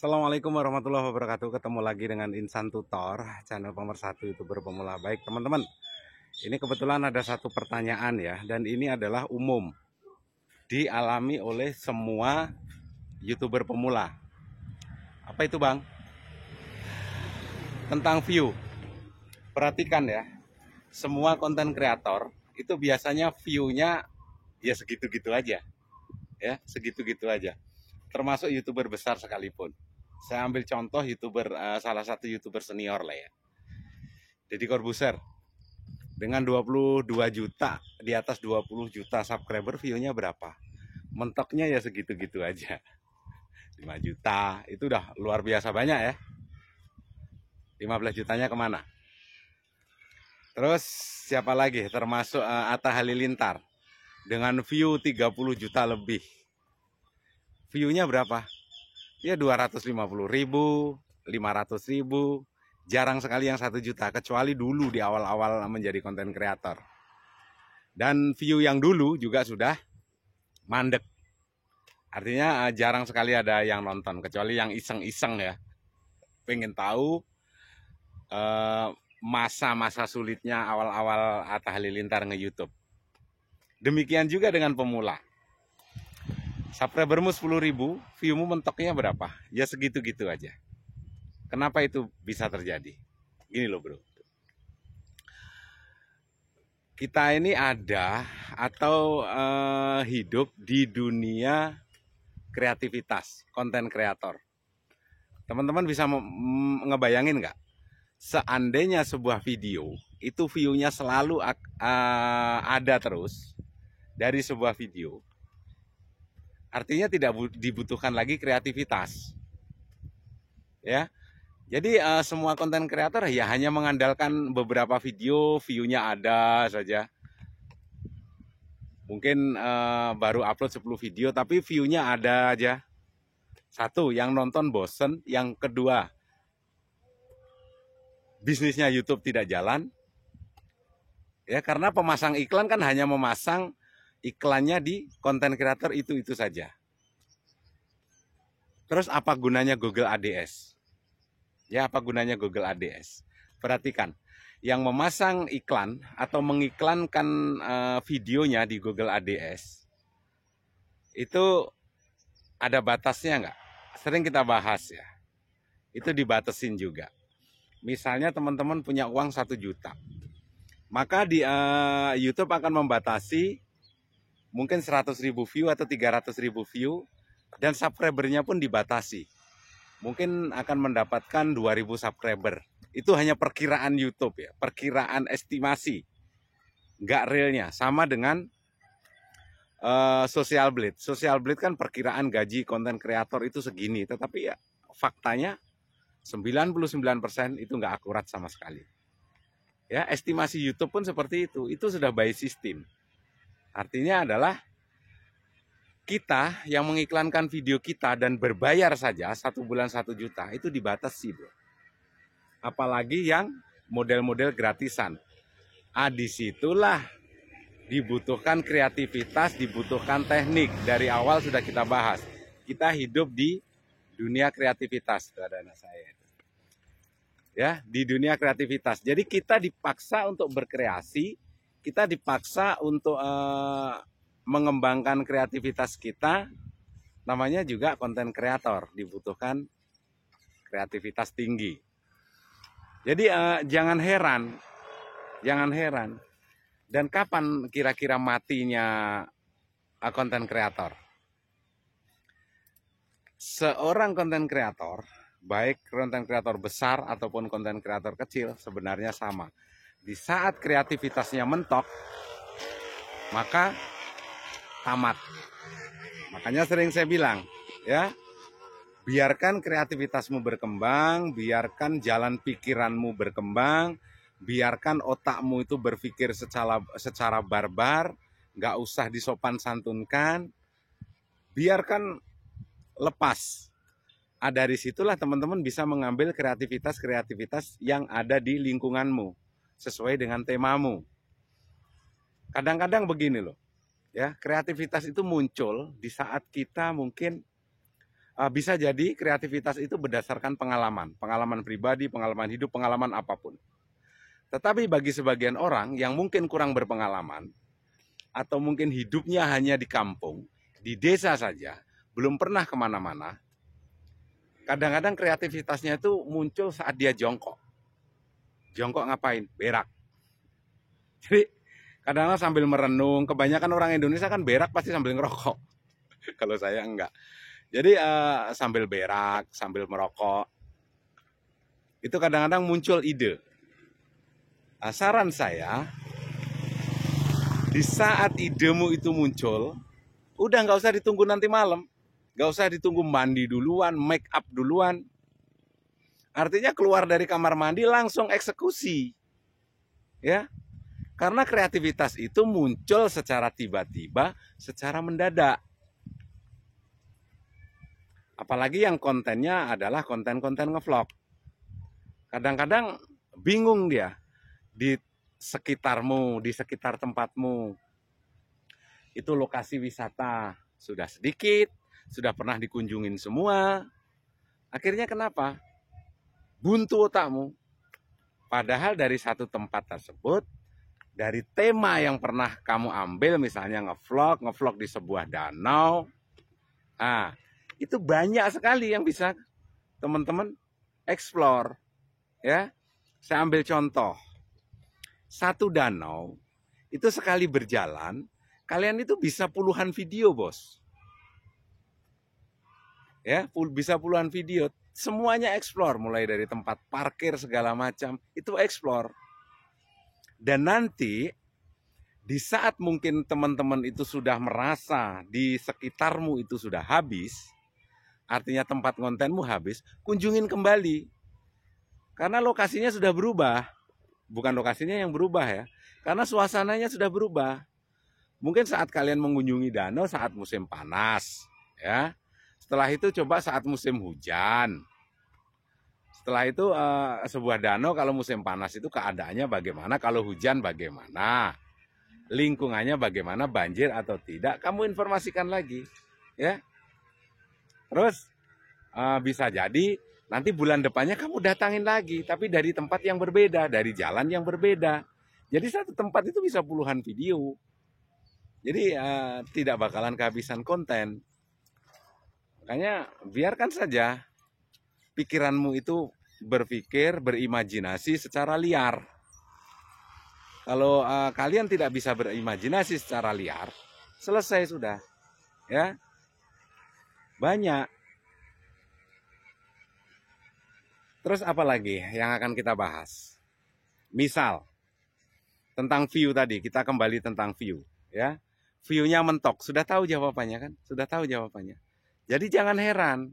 Assalamualaikum warahmatullahi wabarakatuh. Ketemu lagi dengan Insan Tutor, channel pemersatu YouTuber pemula. Baik teman-teman, ini kebetulan ada satu pertanyaan ya, dan ini adalah umum dialami oleh semua YouTuber pemula. Apa itu bang? Tentang view. Perhatikan ya, semua konten kreator itu biasanya view-nya ya segitu-gitu aja, ya segitu-gitu aja. Termasuk YouTuber besar sekalipun. Saya ambil contoh salah satu YouTuber senior lah ya, Deddy Corbuzier. Dengan 22 juta, di atas 20 juta subscriber, view-nya berapa? Mentoknya ya segitu-gitu aja. 5 juta, itu udah luar biasa banyak ya. 15 jutanya kemana? Terus siapa lagi? Termasuk Atta Halilintar. Dengan view 30 juta lebih. View-nya berapa? Ya 250.000, 500.000. Jarang sekali yang 1 juta, kecuali dulu di awal-awal menjadi konten kreator. Dan view yang dulu juga sudah mandek. Artinya jarang sekali ada yang nonton, kecuali yang iseng-iseng ya. Pengen tahu masa-masa sulitnya awal-awal Atta Halilintar nge-YouTube. Demikian juga dengan pemula. Subscribermu 10.000, viewmu mentoknya berapa? Ya segitu-gitu aja. Kenapa itu bisa terjadi? Gini loh bro. Kita ini ada atau hidup di dunia kreativitas, konten kreator. Teman-teman bisa ngebayangin nggak? Seandainya sebuah video, itu view-nya selalu ada terus dari sebuah video. Artinya tidak dibutuhkan lagi kreativitas. Ya. Jadi semua konten kreator ya hanya mengandalkan beberapa video, view-nya ada saja. Mungkin baru upload 10 video tapi view-nya ada aja. Satu, yang nonton bosen. Yang kedua, bisnisnya YouTube tidak jalan. Ya, karena pemasang iklan kan hanya memasang iklannya di konten kreator itu saja. Terus apa gunanya Google ADS? Ya, apa gunanya Google ADS? Perhatikan, yang memasang iklan atau mengiklankan videonya di Google ADS itu ada batasnya nggak? Sering kita bahas ya. Itu dibatasin juga. Misalnya teman-teman punya uang 1 juta. Maka di YouTube akan membatasi mungkin 100.000 view atau 300.000 view. Dan subscribernya pun dibatasi. Mungkin akan mendapatkan 2.000 subscriber. Itu hanya perkiraan YouTube ya. Perkiraan estimasi. Nggak realnya. Sama dengan Social Blade. Social Blade kan perkiraan gaji konten kreator itu segini. Tetapi ya faktanya 99% itu nggak akurat sama sekali. Ya, estimasi YouTube pun seperti itu. Itu sudah by system. Artinya adalah kita yang mengiklankan video kita dan berbayar saja 1 bulan 1 juta itu dibatasi, bro. Apalagi yang model-model gratisan. Disitulah dibutuhkan kreativitas, dibutuhkan teknik. Dari awal sudah kita bahas. Kita hidup di dunia kreativitas. Itu ada anak saya. Ya, di dunia kreativitas. Jadi kita dipaksa untuk berkreasi, kita dipaksa untuk mengembangkan kreativitas kita. Namanya juga konten kreator, dibutuhkan kreativitas tinggi. Jadi jangan heran. Dan kapan kira-kira matinya konten kreator? Seorang konten kreator, baik konten kreator besar ataupun konten kreator kecil, sebenarnya sama. Di saat kreativitasnya mentok, maka tamat. Makanya sering saya bilang, ya, biarkan kreativitasmu berkembang, biarkan jalan pikiranmu berkembang, biarkan otakmu itu berpikir secara barbar, nggak usah disopan santunkan, biarkan lepas. Dari situlah teman-teman bisa mengambil kreativitas yang ada di lingkunganmu sesuai dengan temamu. Kadang-kadang begini loh, ya, kreativitas itu muncul di saat kita mungkin Bisa jadi kreativitas itu berdasarkan pengalaman, pengalaman pribadi, pengalaman hidup, pengalaman apapun. Tetapi bagi sebagian orang yang mungkin kurang berpengalaman, atau mungkin hidupnya hanya di kampung, di desa saja, belum pernah kemana-mana, kadang-kadang kreativitasnya itu muncul saat dia jongkok. Jongkok ngapain? Berak. Jadi kadang-kadang sambil merenung, kebanyakan orang Indonesia kan berak pasti sambil ngerokok. Kalau saya enggak. Jadi sambil berak, sambil merokok, itu kadang-kadang muncul ide. Saran saya, di saat idemu itu muncul, udah nggak usah ditunggu nanti malam. Nggak usah ditunggu mandi duluan, make up duluan. Artinya keluar dari kamar mandi langsung eksekusi. Ya, karena kreativitas itu muncul secara tiba-tiba, secara mendadak. Apalagi yang kontennya adalah konten-konten ngevlog. Kadang-kadang bingung dia di sekitarmu, di sekitar tempatmu. Itu lokasi wisata sudah sedikit, sudah pernah dikunjungin semua. Akhirnya kenapa? Buntu otakmu. Padahal dari satu tempat tersebut, dari tema yang pernah kamu ambil, misalnya ngevlog di sebuah danau. Itu banyak sekali yang bisa teman-teman explore. Ya, saya ambil contoh. Satu danau, itu sekali berjalan, kalian itu bisa puluhan video, bos. Ya, bisa puluhan video. Semuanya explore, mulai dari tempat parkir segala macam, itu explore. Dan nanti di saat mungkin teman-teman itu sudah merasa di sekitarmu itu sudah habis, artinya tempat kontenmu habis, kunjungin kembali. Karena lokasinya sudah berubah. Bukan lokasinya yang berubah ya. Karena suasananya sudah berubah. Mungkin saat kalian mengunjungi danau saat musim panas, ya. Setelah itu coba saat musim hujan. Setelah itu sebuah danau kalau musim panas itu keadaannya bagaimana, kalau hujan bagaimana, lingkungannya bagaimana, banjir atau tidak, kamu informasikan lagi, ya. Terus bisa jadi nanti bulan depannya kamu datangin lagi, tapi dari tempat yang berbeda, dari jalan yang berbeda. Jadi satu tempat itu bisa puluhan video. Jadi tidak bakalan kehabisan konten. Makanya biarkan saja pikiranmu itu berpikir, berimajinasi secara liar. Kalau kalian tidak bisa berimajinasi secara liar, selesai sudah. Ya, banyak. Terus apa lagi yang akan kita bahas? Misal tentang view tadi, kita kembali tentang view, ya. View-nya mentok, sudah tahu jawabannya kan? Sudah tahu jawabannya. Jadi jangan heran,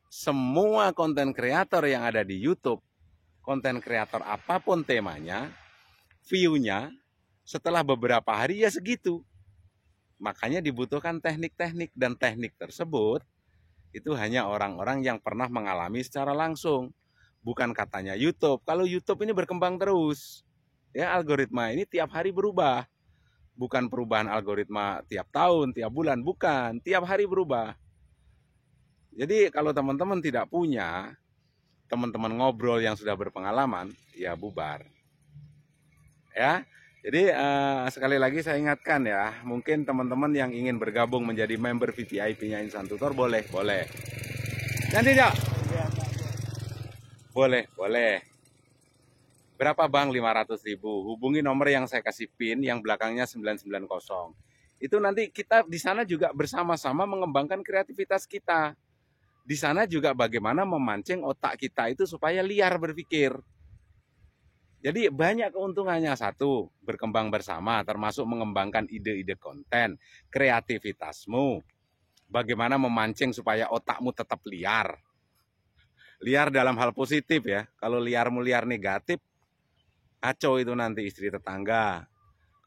semua konten kreator yang ada di YouTube, konten kreator apapun temanya, view-nya setelah beberapa hari ya segitu. Makanya dibutuhkan teknik-teknik, dan teknik tersebut itu hanya orang-orang yang pernah mengalami secara langsung. Bukan katanya YouTube. Kalau YouTube ini berkembang terus. Ya, algoritma ini tiap hari berubah. Bukan perubahan algoritma tiap tahun, tiap bulan, bukan. Tiap hari berubah. Jadi kalau teman-teman tidak punya, teman-teman ngobrol yang sudah berpengalaman, ya bubar. Ya. Jadi sekali lagi saya ingatkan ya, mungkin teman-teman yang ingin bergabung menjadi member VVIP-nya Insan Tutor boleh. Nanti Cok? Boleh. Berapa Bang? 500.000. Hubungi nomor yang saya kasih PIN yang belakangnya 990. Itu nanti kita di sana juga bersama-sama mengembangkan kreativitas kita. Di sana juga bagaimana memancing otak kita itu supaya liar berpikir. Jadi banyak keuntungannya. Satu, berkembang bersama, termasuk mengembangkan ide-ide konten, kreativitasmu. Bagaimana memancing supaya otakmu tetap liar. Liar dalam hal positif ya. Kalau liarmu liar negatif, kacau itu nanti istri tetangga.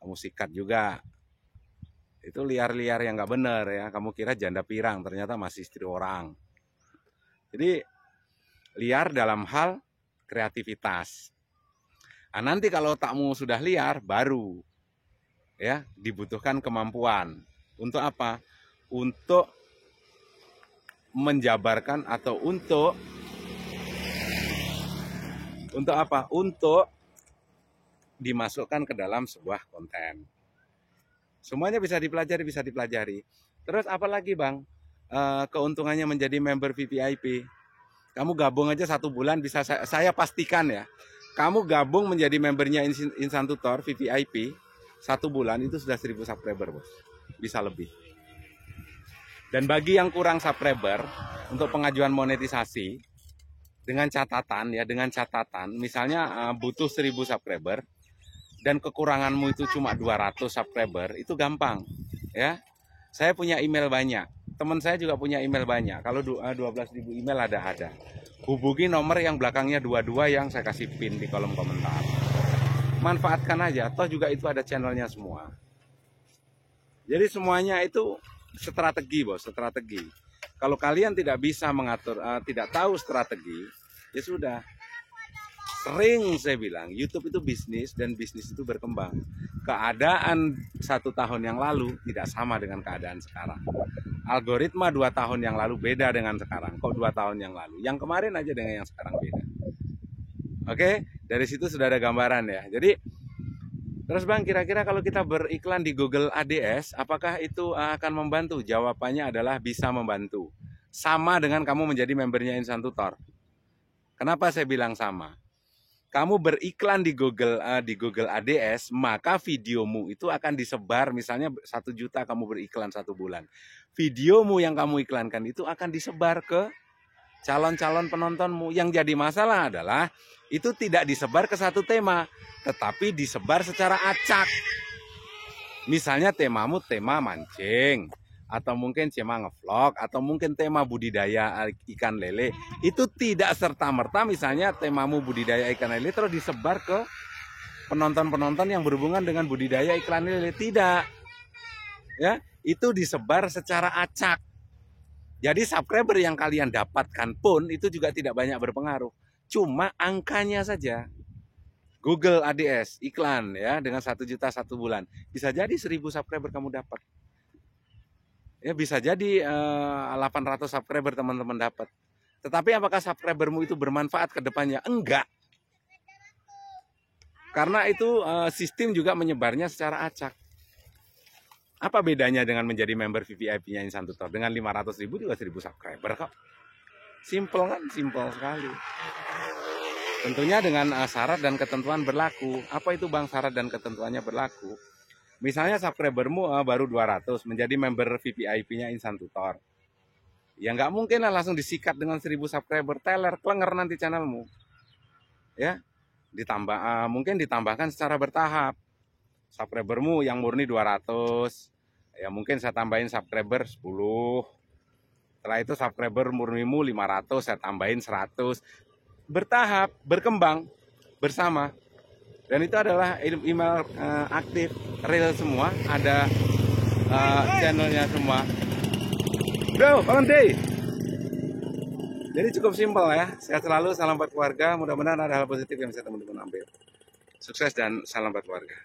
Kamu sikat juga. Itu liar-liar yang nggak benar ya. Kamu kira janda pirang, ternyata masih istri orang. Jadi liar dalam hal kreativitas. Nah, nanti kalau otakmu sudah liar, baru ya dibutuhkan kemampuan. Untuk apa? Untuk menjabarkan atau untuk apa? Untuk dimasukkan ke dalam sebuah konten. Semuanya bisa dipelajari. Terus apalagi Bang? Keuntungannya menjadi member VVIP. Kamu gabung aja 1 bulan bisa saya pastikan ya. Kamu gabung menjadi membernya Insan Tutor VVIP 1 bulan itu sudah 1000 subscriber, Bos. Bisa lebih. Dan bagi yang kurang subscriber untuk pengajuan monetisasi dengan catatan misalnya butuh 1000 subscriber dan kekuranganmu itu cuma 200 subscriber, itu gampang ya. Saya punya email banyak. Teman saya juga punya email banyak. Kalau 12.000 email ada. Hubungi nomor yang belakangnya 22 yang saya kasih pin di kolom komentar. Manfaatkan aja, toh juga itu ada channelnya semua. Jadi semuanya itu strategi, Bos, strategi. Kalau kalian tidak bisa mengatur, tidak tahu strategi, ya sudah. Sering saya bilang, YouTube itu bisnis dan bisnis itu berkembang. Keadaan 1 tahun yang lalu tidak sama dengan keadaan sekarang. Algoritma 2 tahun yang lalu beda dengan sekarang. Kok 2 tahun yang lalu? Yang kemarin aja dengan yang sekarang beda. Oke, dari situ sudah ada gambaran ya. Jadi, terus Bang, kira-kira kalau kita beriklan di Google ADS, apakah itu akan membantu? Jawabannya adalah bisa membantu. Sama dengan kamu menjadi membernya Insan Tutor. Kenapa saya bilang sama? Kamu beriklan di Google ADS, maka videomu itu akan disebar, misalnya 1 juta kamu beriklan 1 bulan. Videomu yang kamu iklankan itu akan disebar ke calon-calon penontonmu. Yang jadi masalah adalah itu tidak disebar ke satu tema, tetapi disebar secara acak. Misalnya temamu tema mancing, atau mungkin tema ngevlog, atau mungkin tema budidaya ikan lele. Itu tidak serta-merta misalnya temamu budidaya ikan lele terus disebar ke penonton-penonton yang berhubungan dengan budidaya ikan lele. Tidak. Ya, itu disebar secara acak. Jadi subscriber yang kalian dapatkan pun itu juga tidak banyak berpengaruh. Cuma angkanya saja. Google ADS iklan ya dengan 1 juta 1 bulan. Bisa jadi 1000 subscriber kamu dapat. Ya bisa jadi 800 subscriber teman-teman dapat. Tetapi apakah subscribermu itu bermanfaat ke depannya? Enggak. Karena itu sistem juga menyebarnya secara acak. Apa bedanya dengan menjadi member VVIP-nya Insan Tutor? Dengan 500.000 juga 1000 subscriber kok. Simple kan? Simple sekali. Tentunya dengan syarat dan ketentuan berlaku. Apa itu Bang syarat dan ketentuannya berlaku? Misalnya subscribermu baru 200 menjadi member VVIP-nya Insan Tutor. Ya nggak mungkin lah langsung disikat dengan 1000 subscriber, teler, klenger nanti channelmu. Ya, mungkin ditambahkan secara bertahap. Subscribermu yang murni 200, ya mungkin saya tambahin subscriber 10. Setelah itu subscriber murnimu 500, saya tambahin 100. Bertahap, berkembang bersama. Dan itu adalah email aktif, real semua, ada channelnya semua. Bro, bangun deh. Jadi cukup simpel ya. Sehat selalu, salam buat keluarga. Mudah-mudahan ada hal positif yang bisa teman-teman ambil. Sukses dan salam buat keluarga.